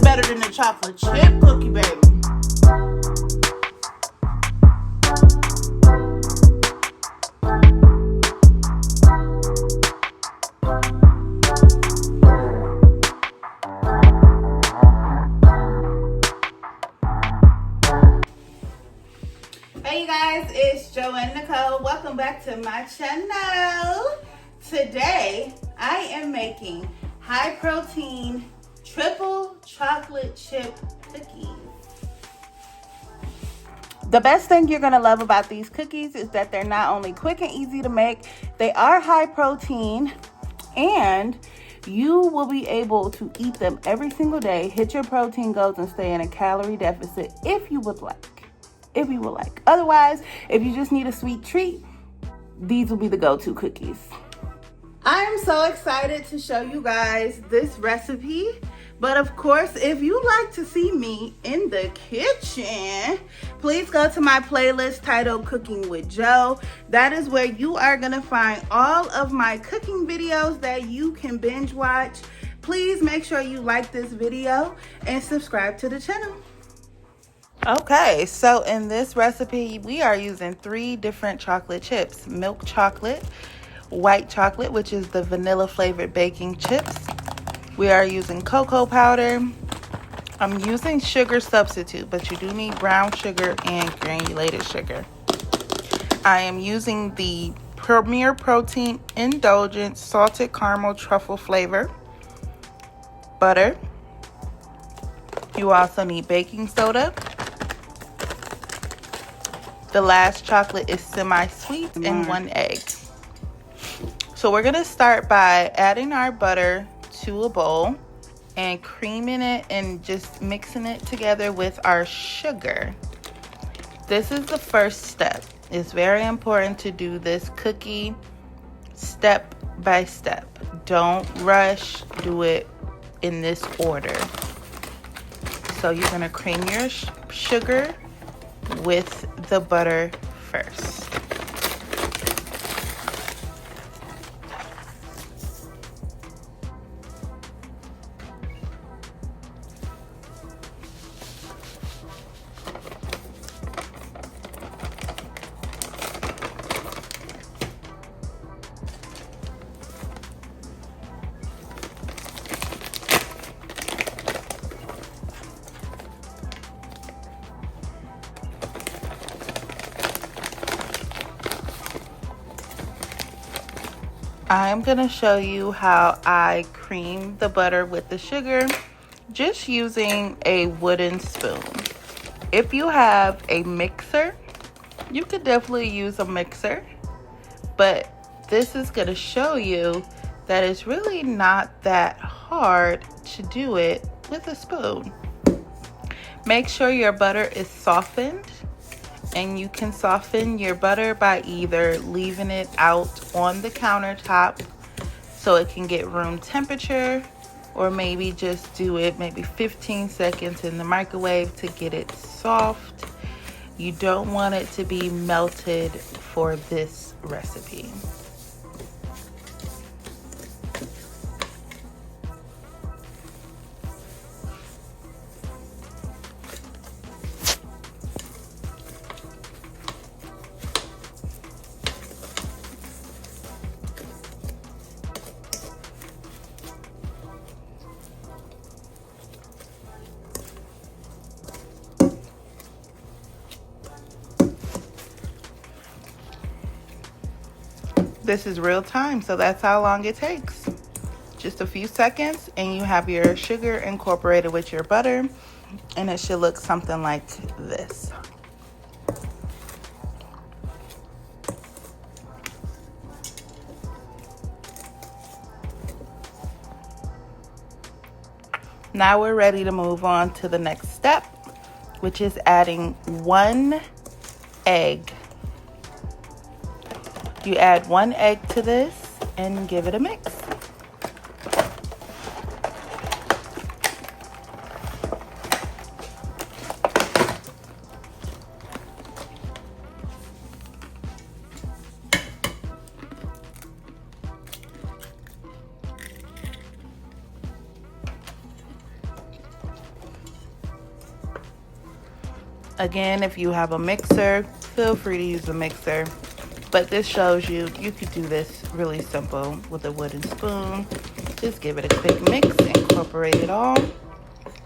better than the chocolate chip cookie, baby. Hey you guys, it's Joe and Nicole. Welcome back to my channel. Today, I am making high protein triple chocolate chip cookies. The best thing you're gonna love about these cookies is that they're not only quick and easy to make, they are high protein, and you will be able to eat them every single day, hit your protein goals, and stay in a calorie deficit if you would like. Otherwise, if you just need a sweet treat, these will be the go-to cookies. I'm so excited to show you guys this recipe. But of course, if you like to see me in the kitchen, please go to my playlist titled Cooking with Joe. That is where you are gonna find all of my cooking videos that you can binge watch. Please make sure you like this video and subscribe to the channel. Okay, so in this recipe, we are using 3 different chocolate chips: milk chocolate, white chocolate, which is the vanilla flavored baking chips. We are using cocoa powder. I'm using sugar substitute, but you do need brown sugar and granulated sugar. I am using the Premier Protein Indulgent Salted Caramel Truffle flavor. Butter. You also need baking soda. The last chocolate is semi-sweet, and 1 egg. So we're gonna start by adding our butter to a bowl and creaming it and just mixing it together with our sugar. This is the first step. It's very important to do this cookie step by step. Don't rush, do it in this order. So you're gonna cream your sugar with the butter first. I'm going to show you how I cream the butter with the sugar just using a wooden spoon. If you have a mixer, you could definitely use a mixer, but this is going to show you that it's really not that hard to do it with a spoon. Make sure your butter is softened. And you can soften your butter by either leaving it out on the countertop so it can get room temperature, or maybe just do it maybe 15 seconds in the microwave to get it soft. You don't want it to be melted for this recipe. This is real time, so that's how long it takes. Just a few seconds and you have your sugar incorporated with your butter, and it should look something like this. Now we're ready to move on to the next step, which is adding 1 egg. You add 1 egg to this and give it a mix. Again, if you have a mixer, feel free to use a mixer. But this shows you could do this really simple with a wooden spoon. Just give it a quick mix, incorporate it all,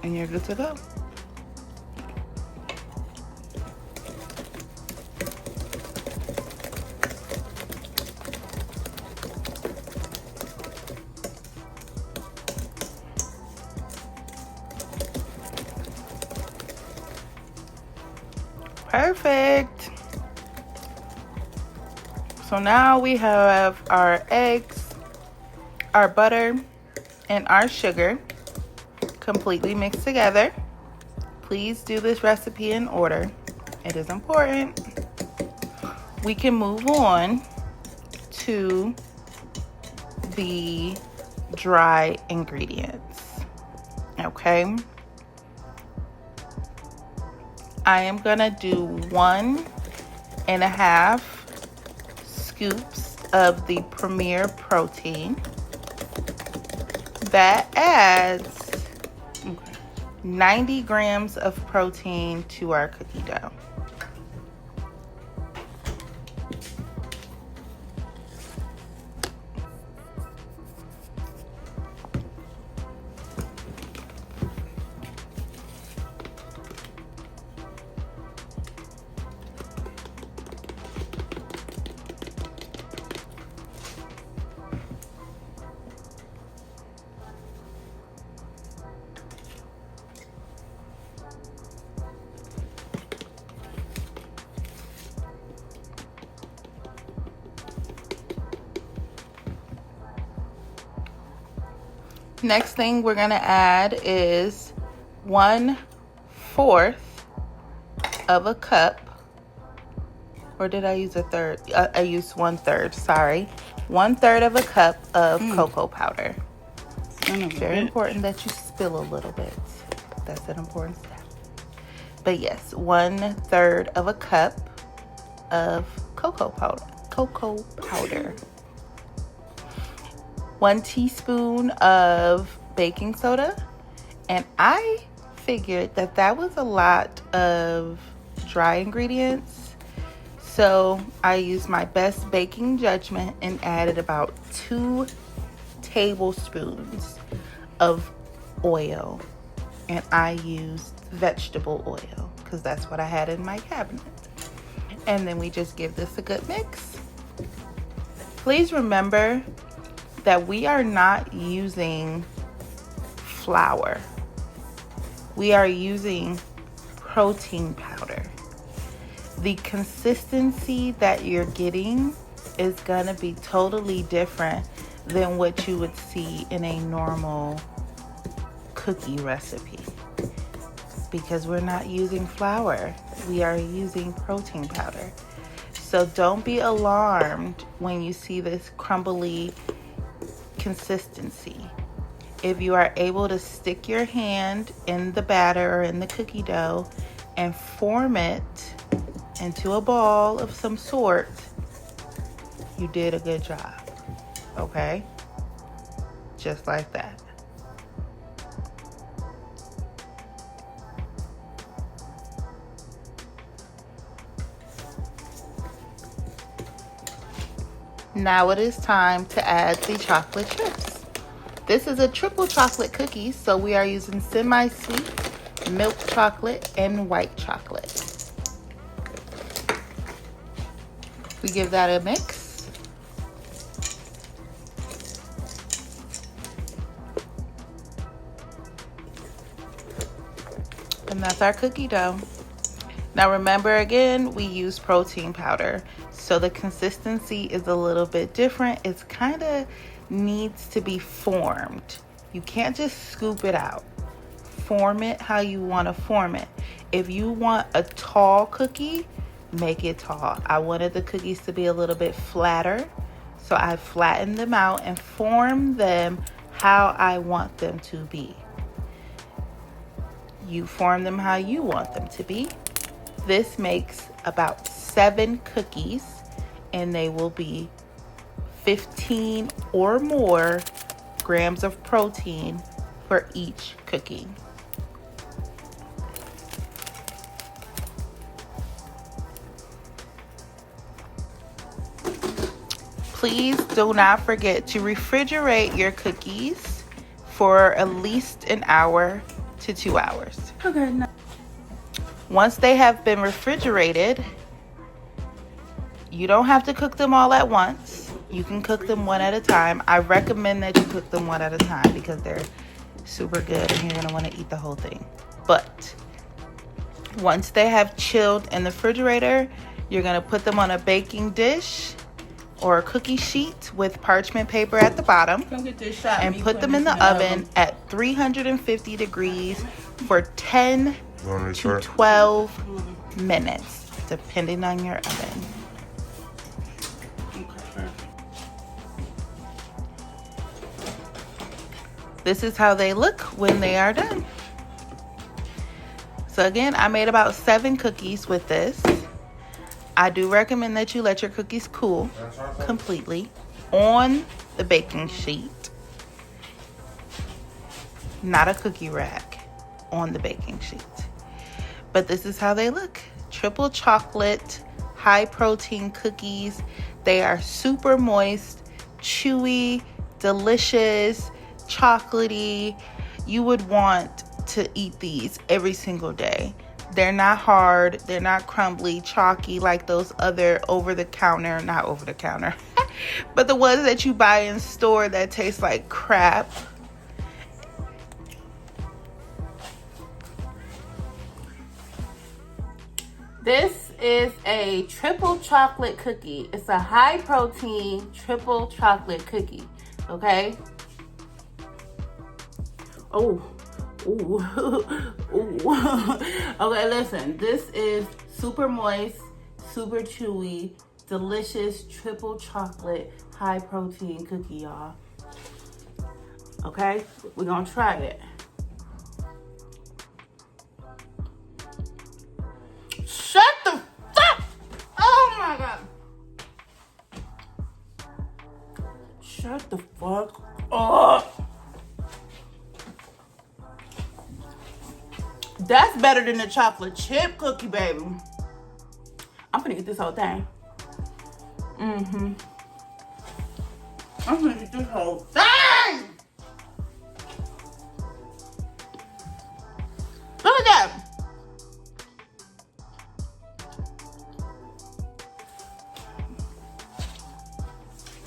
and you're good to go. Perfect. So now we have our eggs, our butter, and our sugar completely mixed together. Please do this recipe in order. It is important. We can move on to the dry ingredients. Okay. I am gonna do 1.5 scoops of the Premier Protein. That adds 90 grams of protein to our cookie dough. Next thing we're gonna add is 1/4 of a cup, or did I use a third? I used 1/3, sorry. 1/3 of a cup of cocoa powder. Very important that you spill a little bit. That's an important step. But yes, 1/3 of a cup of cocoa powder. 1 teaspoon of baking soda. And I figured that was a lot of dry ingredients. So I used my best baking judgment and added about 2 tablespoons of oil. And I used vegetable oil because that's what I had in my cabinet. And then we just give this a good mix. Please remember that we are not using flour. We are using protein powder. The consistency that you're getting is gonna be totally different than what you would see in a normal cookie recipe, because we're not using flour. We are using protein powder. So don't be alarmed when you see this crumbly consistency. If you are able to stick your hand in the batter or in the cookie dough and form it into a ball of some sort, you did a good job. Okay? Just like that. Now it is time to add the chocolate chips. This is a triple chocolate cookie, so we are using semi-sweet, milk chocolate, and white chocolate. We give that a mix. And that's our cookie dough. Now remember, again, we use protein powder, so the consistency is a little bit different. It's kind of needs to be formed. You can't just scoop it out. Form it how you want to form it. If you want a tall cookie, make it tall. I wanted the cookies to be a little bit flatter, so I flattened them out and formed them how I want them to be. You form them how you want them to be. This makes about 7 cookies, and they will be 15 or more grams of protein for each cookie. Please do not forget to refrigerate your cookies for at least an hour to 2 hours. Okay. Once they have been refrigerated, you don't have to cook them all at once. You can cook them one at a time. I recommend that you cook them one at a time because they're super good and you're going to want to eat the whole thing. But once they have chilled in the refrigerator, you're going to put them on a baking dish or a cookie sheet with parchment paper at the bottom and put them in the oven at 350 degrees for 10 to 12 minutes, depending on your oven. This is how they look when they are done. So again, I made about 7 cookies with this. I do recommend that you let your cookies cool completely on the baking sheet. Not a cookie rack, on the baking sheet. But this is how they look. Triple chocolate, high protein cookies. They are super moist, chewy, delicious, chocolatey. You would want to eat these every single day. They're not hard, they're not crumbly, chalky like those other not over the counter, but the ones that you buy in store that taste like crap. This is a triple chocolate cookie. It's a high protein triple chocolate cookie, okay? Oh. Ooh. Ooh. Okay, listen. This is super moist, super chewy, delicious triple chocolate high protein cookie, y'all. Okay, we're gonna try it. Shut the fuck! Oh my god! Shut the fuck up! That's better than the chocolate chip cookie, baby. I'm gonna eat this whole thing. I'm gonna eat this whole thing. Look at that.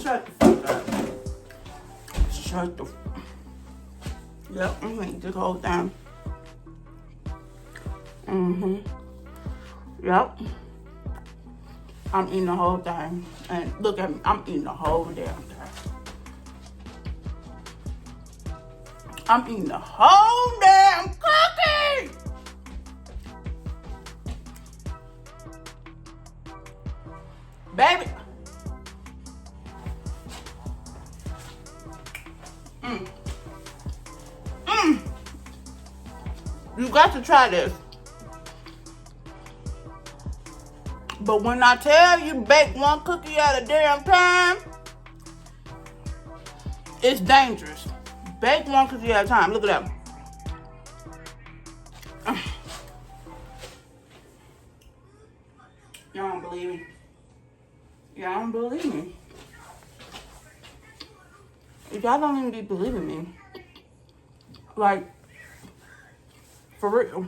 Shut the fuck up. Shut the. Yep, I'm gonna eat this whole thing. Yep. I'm eating the whole thing. And look at me, I'm eating the whole damn thing. I'm eating the whole damn cookie! Baby. You got to try this. But when I tell you bake one cookie at a damn time, it's dangerous. Bake one cookie at a time. Look at that. Y'all don't believe me. Y'all don't believe me. Y'all don't even be believing me. Like, for real.